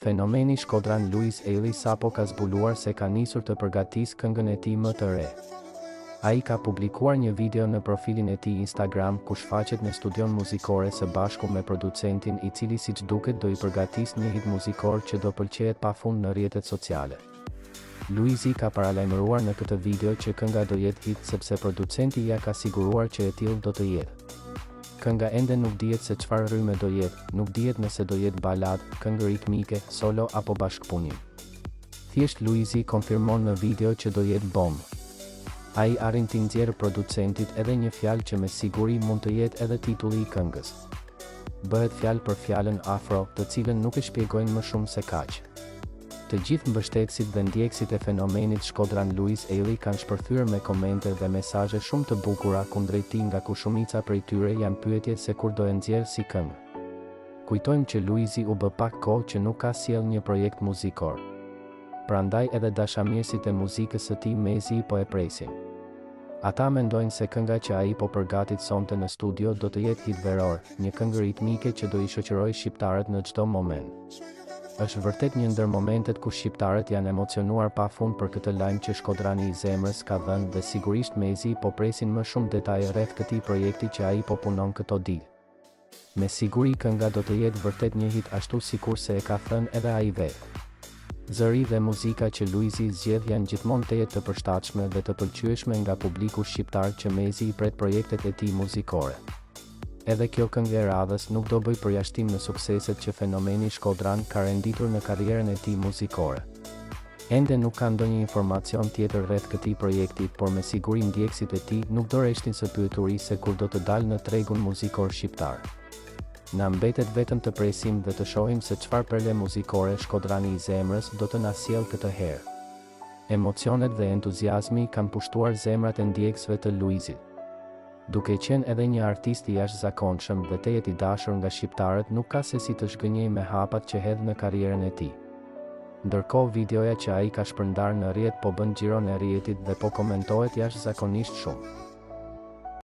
Fenomeni shkodran Luis Eili sapo ka zbuluar se ka nisur të përgatisë këngën e tij më të re. Ai ka publikuar një video në profilin e tij Instagram ku shfaqet në studion muzikore së bashku me producentin i cili siç duket do i përgatisë një hit muzikor që do pëlqejet pafund në rrjetet sociale. Luisi ka paralajmëruar në këtë video që kënga do jetë hit sepse producenti ja ka siguruar që e tillë do të jetë. Kënga ende nuk dihet se çfarë rrymë do jetë, nuk dihet nëse do jetë balad, këngë ritmike, solo apo bashkëpunim. Thjesht Luisi konfirmon në video që do jetë bombë. Ai arrin t'i nxjerrë producentit edhe një fjalë që me siguri mund të jetë edhe titulli i këngës. Bëhet fjalë për fjalën afro, të cilën nuk e shpjegojnë më shumë se kaq. Të gjithë mbështetësit dhe ndjekësit e fenomenit shkodran Luis Eili kanë shpërthyer me komente dhe mesazhe shumë të bukura kundrejt tij, nga ku shumica prej tyre janë pyetje se kur do e nxjerrë si këngë. Kujtojmë që Luisi u bë pak kohë që nuk ka sjell një projekt muzikor. Prandaj edhe dashamirësit e muzikës së tij mezi po e presin. Ata mendojnë se kënga që ai po përgatit sonte në studio do të jetë hit veror, një këngë ritmike që do i shoqërojë shqiptarët në çdo moment. Është vërtet një ndër momentet ku shqiptarët janë emocionuar pafund për këtë lajm që shkodrani i zemrës ka dhënë dhe sigurisht mezi po presin më shumë detaje rreth këtij projekti që ai po punon këto ditë. Me siguri kënga do të jetë vërtet një hit ashtu sikurse e ka thënë edhe ai vetë. Zëri dhe muzika që Luisi zgjedh janë gjithmonë teje të përshtatshme dhe të pëlqyeshme nga publiku shqiptar që mezi i pret projektet e tij muzikore. Edhe kjo këngë e radhës nuk do bëj përjashtim në sukseset që fenomeni shkodran ka renditur në karrierën e tij muzikore. Ende nuk ka ndonjë informacion tjetër rreth këtij projekti, por me siguri ndjekësit e tij nuk do reshtin së pyeturi se kur do të dalë në tregun muzikor shqiptar. Na mbetet vetëm të presim dhe të shohim se çfarë perle muzikore shkodrani i zemrës do të na sjellë këtë herë. Emocionet dhe entuziazmi kanë pushtuar zemrat e ndjekësve të Luisit. Duke qenë edhe një artist i jashtëzakonshëm dhe tejet i dashur nga shqiptarët, nuk ka se si të shgënjej me hapat që hedh në karrierën e tij. Ndërkohë videoja që ai ka shpërndarë në rrjet po bën xhiron e rrjetit dhe po komentohet jashtëzakonisht shumë.